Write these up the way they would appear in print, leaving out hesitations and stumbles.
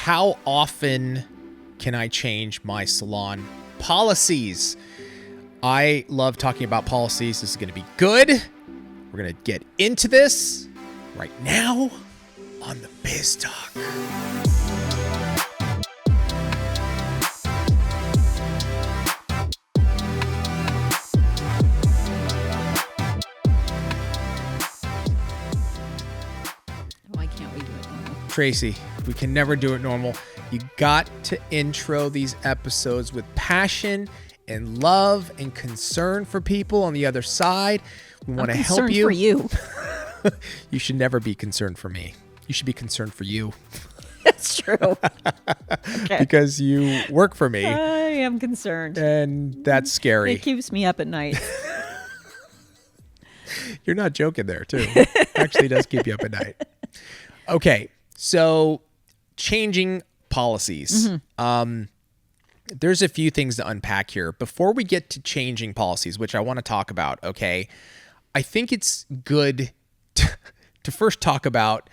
How often can I change my salon policies? I love talking about policies. This is going to be good. We're going to get into this right now on the Biz Talk. Why can't we do it normal? Tracey, we can never do it normal. You got to intro these episodes with passion and love and concern for people on the other side. We want to help you. For you. You should never be concerned for me. You should be concerned for you. That's true. Okay. Because you work for me. I am concerned. And that's scary. It keeps me up at night. You're not joking there, too. Actually does keep you up at night. Okay, so changing policies. Mm-hmm. There's a few things to unpack here. Before we get to changing policies, which I want to talk about, okay, I think it's good to first talk about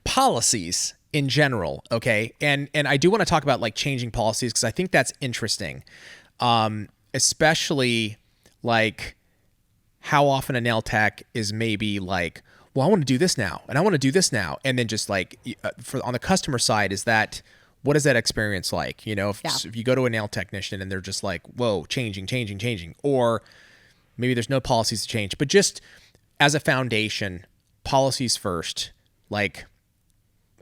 policies in general, okay? And I do want to talk about like changing policies because I think that's interesting, especially like how often a nail tech is maybe like, well, I want to do this now, and I want to do this now, and then just like on the customer side, is that what is that experience like? You know, if you go to a nail technician and they're just like, whoa, changing, or maybe there's no policies to change, but just as a foundation, policies first. Like,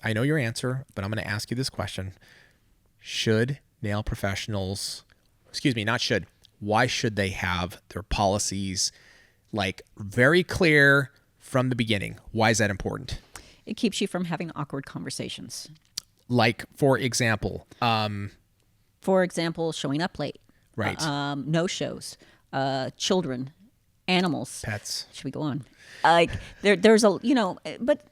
I know your answer, but I'm going to ask you this question: should nail professionals? Why should they have their policies like very clear from the beginning? Why is that important? It keeps you from having awkward conversations. Like, for example, showing up late. Right. No shows. Children, animals. Pets. Should we go on? Like there's a, but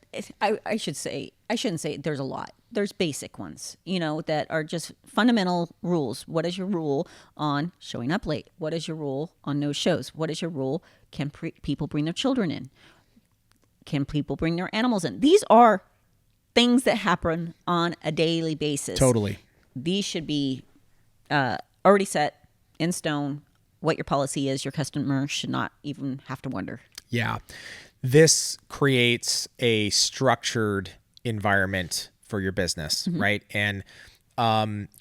I shouldn't say there's a lot. There's basic ones, that are just fundamental rules. What is your rule on showing up late? What is your rule on no shows? What is your rule? Can people bring their children in? Can people bring their animals in? These are things that happen on a daily basis. Totally. These should be already set in stone. What your policy is, your customer should not even have to wonder. Yeah. This creates a structured environment for your business, Mm-hmm. right? And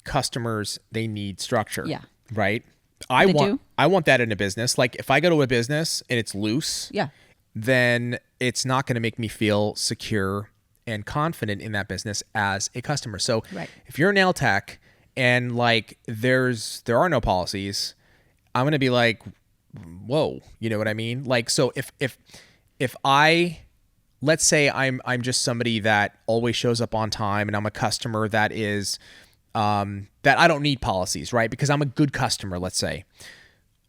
customers, they need structure. Yeah. Right? They do. I want that in a business. Like, if I go to a business and it's loose, Yeah. then it's not going to make me feel secure and confident in that business as a customer. So Right. if you're a nail tech and like there are no policies, I'm going to be like, whoa, you know what I mean? Like, so if I, let's say I'm just somebody that always shows up on time and I'm a customer that is, that I don't need policies, right? Because I'm a good customer, let's say.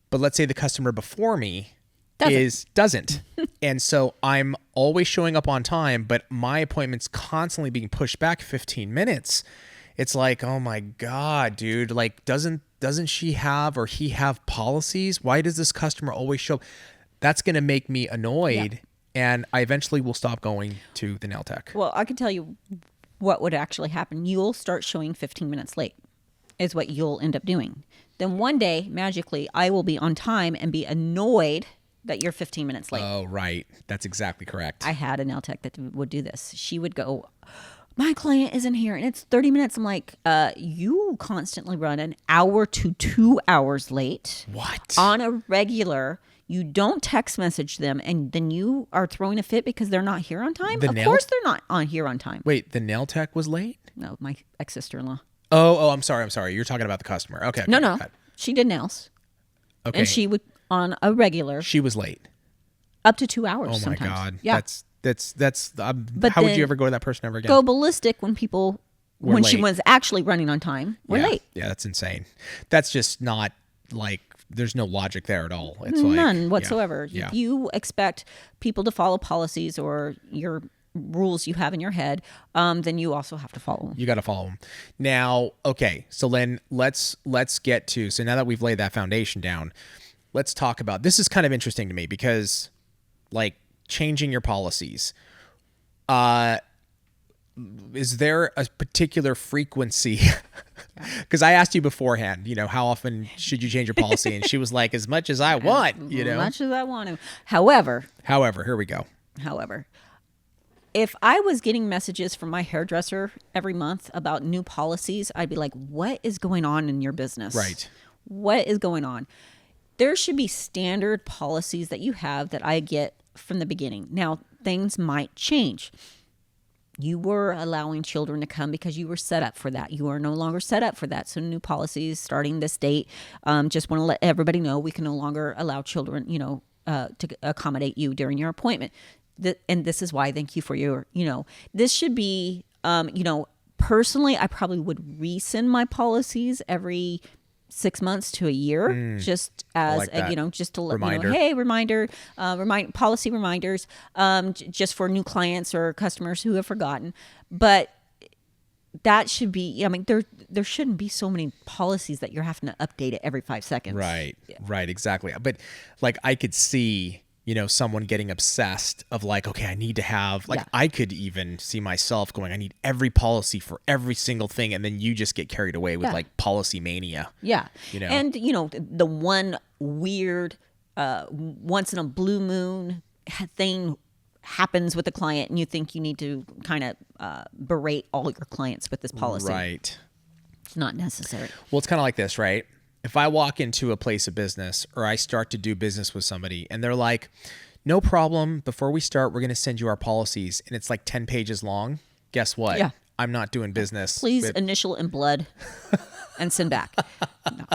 But let's say the customer before me doesn't. And so I'm always showing up on time, but my appointment's constantly being pushed back 15 minutes. It's like, oh my God, dude, like doesn't she have or he have policies? Why does this customer always show up? That's going to make me annoyed. Yeah. And I eventually will stop going to the nail tech. Well, I can tell you what would actually happen. You'll start showing 15 minutes late is what you'll end up doing. Then one day, magically, I will be on time and be annoyed that you're 15 minutes late. Oh, right. That's exactly correct. I had a nail tech that would do this. She would go, my client isn't here and it's 30 minutes. I'm like, you constantly run an hour to 2 hours late. What? On a regular. You don't text message them and then you are throwing a fit because they're not here on time? Of course they're not here on time. Wait, the nail tech was late? No, my ex-sister-in-law. Oh, I'm sorry. You're talking about the customer. Okay. No. She did nails. Okay. And she would, on a regular. She was late. Up to 2 hours Oh my sometimes. God. Yeah. That's But how would you ever go to that person ever again? Go ballistic when people, when late. she was actually running on time, were late. Yeah, that's insane. That's just not like, there's no logic there at all. It's None like, whatsoever. Yeah. If you expect people to follow policies or your rules you have in your head, then you also have to follow them. You got to follow them. Now, okay, so then let's get to, so now that we've laid that foundation down, let's talk about, this is kind of interesting to me because like changing your policies. is there a particular frequency? Because I asked you beforehand, how often should you change your policy? And she was like, as much as I want, As much as I want to. However, Here we go. If I was getting messages from my hairdresser every month about new policies, I'd be like, what is going on in your business? Right. What is going on? There should be standard policies that you have that I get from the beginning. Now, things might change. You were allowing children to come because you were set up for that. You are no longer set up for that. So new policies starting this date. Just want to let everybody know we can no longer allow children, to accommodate you during your appointment. And this is why. Thank you for your, this should be, personally, I probably would rescind my policies every 6 months to a year, just as like just to let reminder. hey, policy reminders, just for new clients or customers who have forgotten. But that should be. I mean, there shouldn't be so many policies that you're having to update it every 5 seconds. Right. Right. Exactly. But like I could see, someone getting obsessed of like, okay, I need to have I could even see myself going, I need every policy for every single thing. And then you just get carried away with like policy mania. Yeah. And, the one weird, once in a blue moon thing happens with a client and you think you need to kind of berate all your clients with this policy. Right. It's not necessary. Well, it's kind of like this, right? If I walk into a place of business or I start to do business with somebody and they're like, no problem, before we start, we're going to send you our policies, and it's like 10 pages long, guess what? Yeah. I'm not doing business. Please initial in blood and send back. No.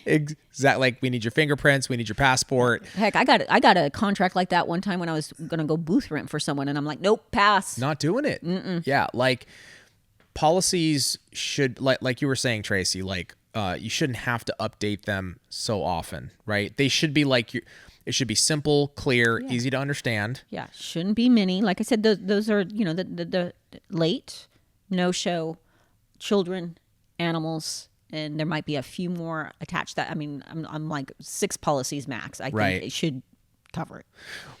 Exactly. Like, we need your fingerprints, we need your passport. Heck, I got a contract like that one time when I was going to go booth rent for someone, and I'm like, nope, pass. Not doing it. Yeah, like policies should, like you were saying, Tracy, like you shouldn't have to update them so often, right? They should be like it should be simple, clear, easy to understand. Yeah, shouldn't be many. Like I said, those are the late, no show, children, animals, and there might be a few more attached. That I'm like 6 policies max. I think it should cover it.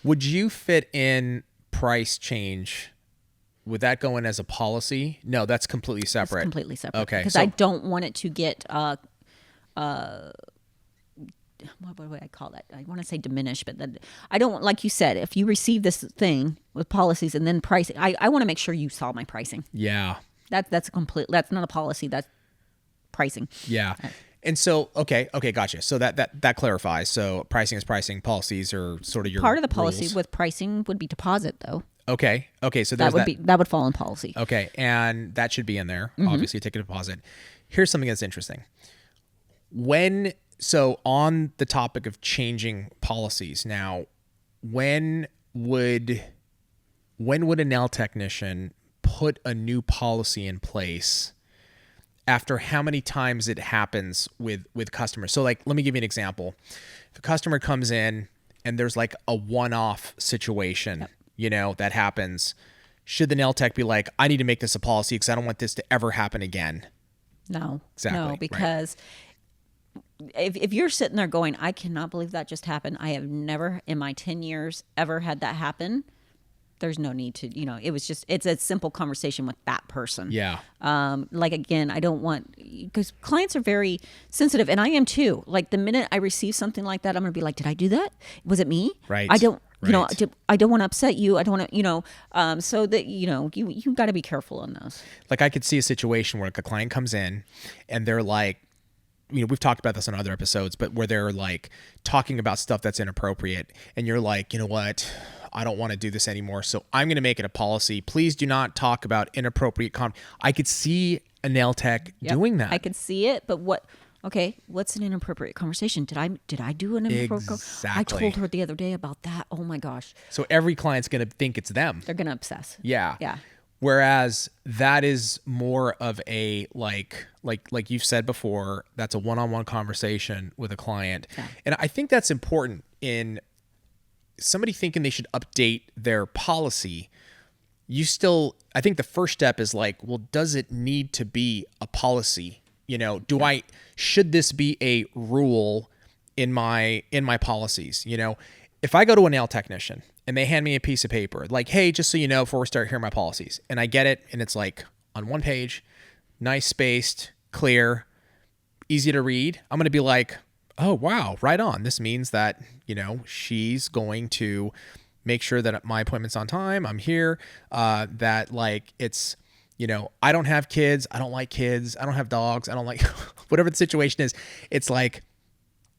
Would you fit in price change? Would that go in as a policy? No, that's completely separate. It's completely separate. Okay, because I don't want it to get what would I call that? I want to say diminish, but I don't want, like you said, if you receive this thing with policies and then pricing, I want to make sure you saw my pricing. Yeah. That's not a policy. That's pricing. Yeah. And so, okay, gotcha. So that clarifies. So pricing is pricing. Policies are sort of your part of the policy rules. with pricing would be deposit though. Okay. So that would fall in policy. Okay, and that should be in there. Obviously, take a deposit. Here's something that's interesting. So on the topic of changing policies, now, when would a nail technician put a new policy in place? After how many times it happens with customers? So like, let me give you an example. If a customer comes in and there's like a one-off situation, that happens, should the nail tech be like, I need to make this a policy because I don't want this to ever happen again? No. Exactly. No, because if you're sitting there going, I cannot believe that just happened. I have never in my 10 years ever had that happen. There's no need to, it's a simple conversation with that person. Yeah. Like, again, I don't want, because clients are very sensitive, and I am too. Like, the minute I receive something like that, I'm going to be like, did I do that? Was it me? Right. I don't, Right. I don't want to upset you. I don't want to, so that, you got to be careful on those. Like, I could see a situation where like a client comes in and they're like, we've talked about this on other episodes, but where they're like talking about stuff that's inappropriate, and you're like, you know what? I don't want to do this anymore, so I'm going to make it a policy. Please do not talk about inappropriate I could see a nail tech doing that. I could see it, but what's an inappropriate conversation? Did I do an inappropriate? Exactly. I told her the other day about that. Oh my gosh. So every client's going to think it's them. They're going to obsess. Yeah. Yeah. Whereas that is more of a like you've said before, that's a one-on-one conversation with a client. Yeah. And I think that's important in somebody thinking they should update their policy. I think the first step is like, well, does it need to be a policy? Should this be a rule in my policies? If I go to a nail technician and they hand me a piece of paper like, hey, just so you know, before we start, here are my policies. And I get it. And it's like on one page, nice spaced, clear, easy to read. I'm going to be like, oh, wow, right on. This means that, she's going to make sure that my appointment's on time. I'm here. That like it's, I don't have kids. I don't like kids. I don't have dogs. I don't like whatever the situation is. It's like,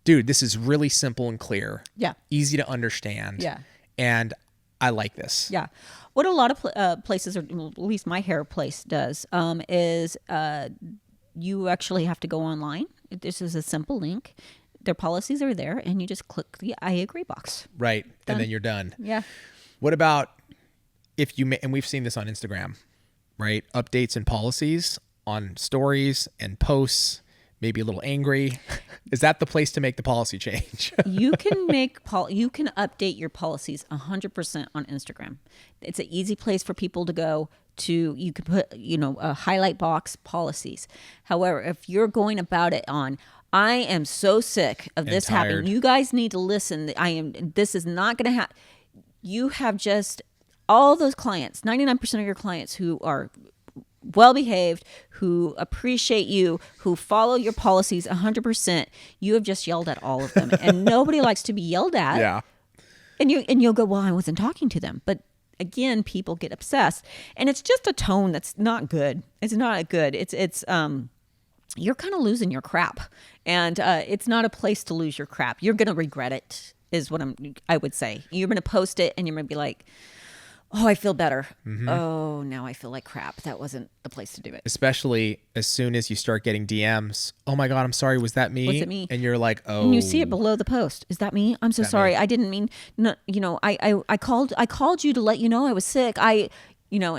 dude, this is really simple and clear. Yeah. Easy to understand. Yeah. And I like this. Yeah. What a lot of places, or at least my hair place does, is you actually have to go online. This is a simple link. Their policies are there, and you just click the I agree box. Right. Done. And then you're done. Yeah. What about if you, and we've seen this on Instagram, right? Updates and policies on stories and posts, maybe a little angry. Is that the place to make the policy change? You can you can update your policies 100% on Instagram. It's an easy place for people to go to. You could put, a highlight box policies. However, if you're going about it on, I am so sick of this happening. You guys need to listen. This is not going to happen. You have just all those clients, 99% of your clients who are well-behaved, who appreciate you, who follow your policies 100%. You have just yelled at all of them, and nobody likes to be yelled at. Yeah. And you'll go, well, I wasn't talking to them. But again, people get obsessed, and it's just a tone that's not good. It's not good. It's you're kind of losing your crap, and it's not a place to lose your crap. You're going to regret it, is what I would say. You're going to post it, and you're going to be like, oh, I feel better. Mm-hmm. Oh, now I feel like crap. That wasn't the place to do it. Especially as soon as you start getting DMs. Oh my God, I'm sorry. Was that me? Was it me? And you're like, oh. And you see it below the post. Is that me? I'm so sorry. I didn't mean, no, I called you to let you know I was sick. And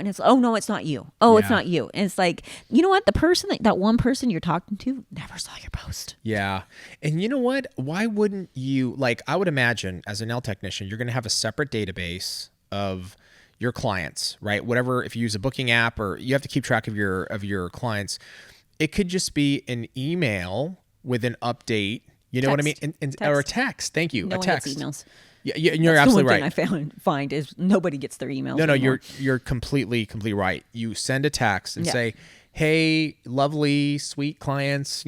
it's, oh no, it's not you. Oh, yeah. It's not you. And it's like, you know what? The person, that one person you're talking to never saw your post. Yeah. And you know what? Why wouldn't you, like, I would imagine as a nail technician, you're going to have a separate database of your clients, right? Whatever, if you use a booking app, or you have to keep track of your clients, it could just be an email with an update. You know text. What I mean? And or a text. Thank you. No a text. One gets emails. Yeah, and you're absolutely right. The one thing I find is nobody gets their emails. No, anymore. you're completely right. You send a text and say, "Hey, lovely, sweet clients,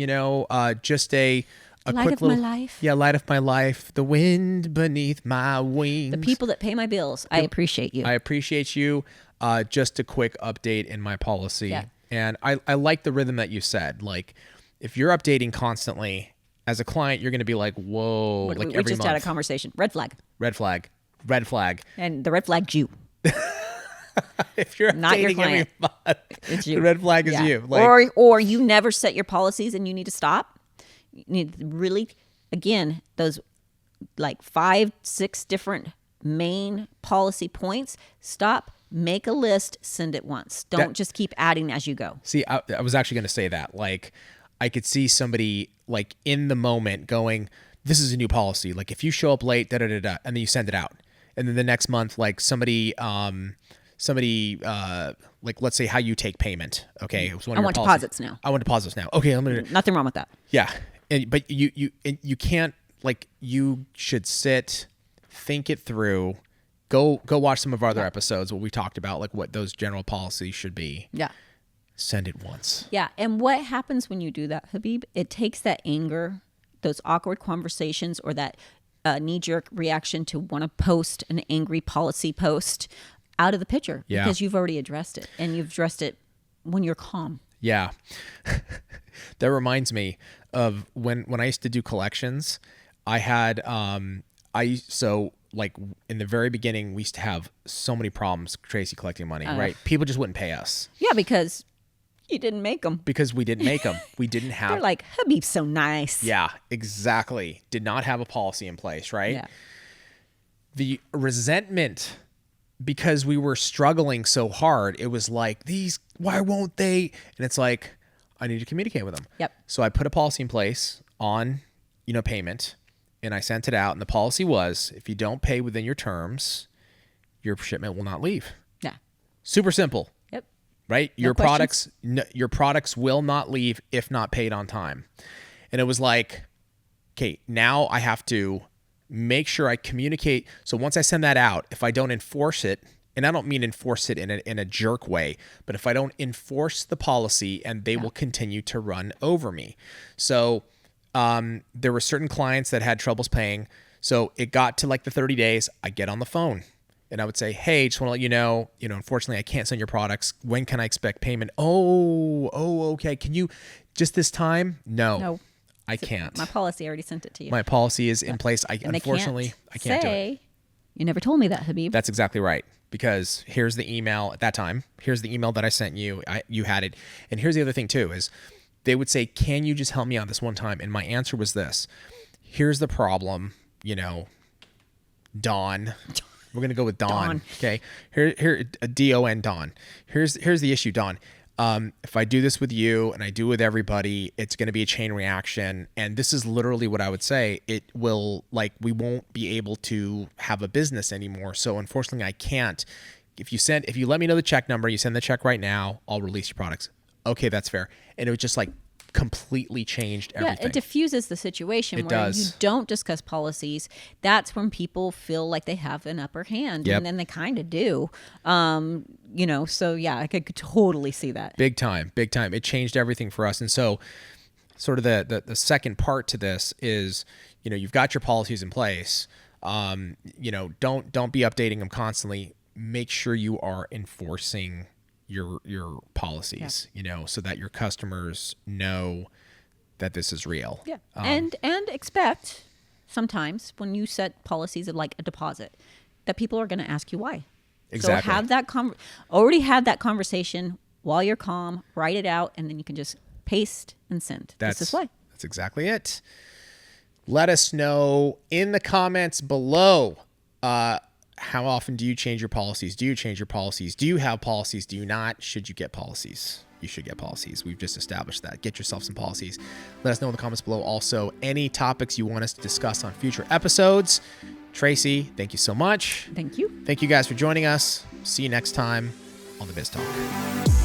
just a light quick of little, my life. Yeah, light of my life, the wind beneath my wings. The people that pay my bills, I appreciate you. I appreciate you. Just a quick update in my policy." Yeah. And I like the rhythm that you said. Like, if you're updating constantly as a client, you're going to be like, whoa, like every month. We just had a conversation. Red flag. Red flag. Red flag. And the red flag's you. If you're not your client, every month, it's you. The red flag is you. Like, or you never set your policies and you need to stop. You need to really, again, those like 5-6 different main policy points. Stop, make a list, send it once. Don't just keep adding as you go. See, I was actually going to say that. Like, I could see somebody like in the moment going, this is a new policy. Like, if you show up late, and then you send it out. And then the next month, like somebody, like, let's say how you take payment. Okay. It was one of I your want policies. deposits now. I want deposits now. Okay. Nothing wrong with that. Yeah. But you can't, like, you should sit, think it through, go watch some of our other episodes where we talked about like what those general policies should be. Yeah. Send it once. Yeah. And what happens when you do that, Habib? It takes that anger, those awkward conversations, or that knee-jerk reaction to want to post an angry policy post out of the picture. Yeah. Because you've already addressed it, and you've addressed it when you're calm. Yeah. That reminds me of when I used to do collections. I had so like in the very beginning, we used to have so many problems, Tracey, collecting money, right? People just wouldn't pay us. Yeah, because you didn't make them. Because we didn't make them. We didn't have. They're like, Habib's so nice. Yeah, exactly. Did not have a policy in place, right? Yeah. The resentment, because we were struggling so hard, it was like, why won't they? And it's like, I need to communicate with them. Yep. So I put a policy in place on, payment, and I sent it out. And the policy was, if you don't pay within your terms, your shipment will not leave. Yeah. Super simple. Yep. Right? No questions. Your products will not leave if not paid on time. And it was like, okay, now I have to make sure I communicate. So once I send that out, if I don't enforce it, and I don't mean enforce it in a jerk way, but if I don't enforce the policy, and they will continue to run over me. So there were certain clients that had troubles paying. So it got to like the 30 days. I get on the phone and I would say, hey, just want to let you know, unfortunately I can't send your products. When can I expect payment? Oh, okay. Can you just this time? No. I can't. My policy already sent it to you. My policy is in place. Unfortunately, I can't do it. You never told me that, Habib. That's exactly right. Because here's the email at that time. Here's the email that I sent you. You had it. And here's the other thing too, is they would say, can you just help me out this one time? And my answer was this. Here's the problem, Dawn. We're going to go with Dawn. Okay. Here, D-O-N, Dawn. Here's the issue, Dawn. If I do this with you and I do it with everybody, it's going to be a chain reaction. And this is literally what I would say. It will, we won't be able to have a business anymore. So unfortunately I can't. If you let me know the check number, you send the check right now, I'll release your products. Okay, that's fair. And it was just completely changed everything. Yeah, it diffuses the situation It where does. you don't discuss policies. That's when people feel like they have an upper hand, Yep. and then they kind of do. So yeah, I could totally see that. Big time. It changed everything for us. And so sort of the second part to this is, you've got your policies in place. Don't be updating them constantly. Make sure you are enforcing your policies, so that your customers know that this is real. Yeah. And expect sometimes when you set policies of like a deposit that people are going to ask you why. Exactly. So have that already have that conversation while you're calm, write it out, and then you can just paste and send. This is why. That's exactly it. Let us know in the comments below, how often do you change your policies? Do you change your policies? Do you have policies? Do you not? Should you get policies? You should get policies. We've just established that. Get yourself some policies. Let us know in the comments below. Also, any topics you want us to discuss on future episodes. Tracey, thank you so much. Thank you. Thank you guys for joining us. See you next time on the Biz Talk.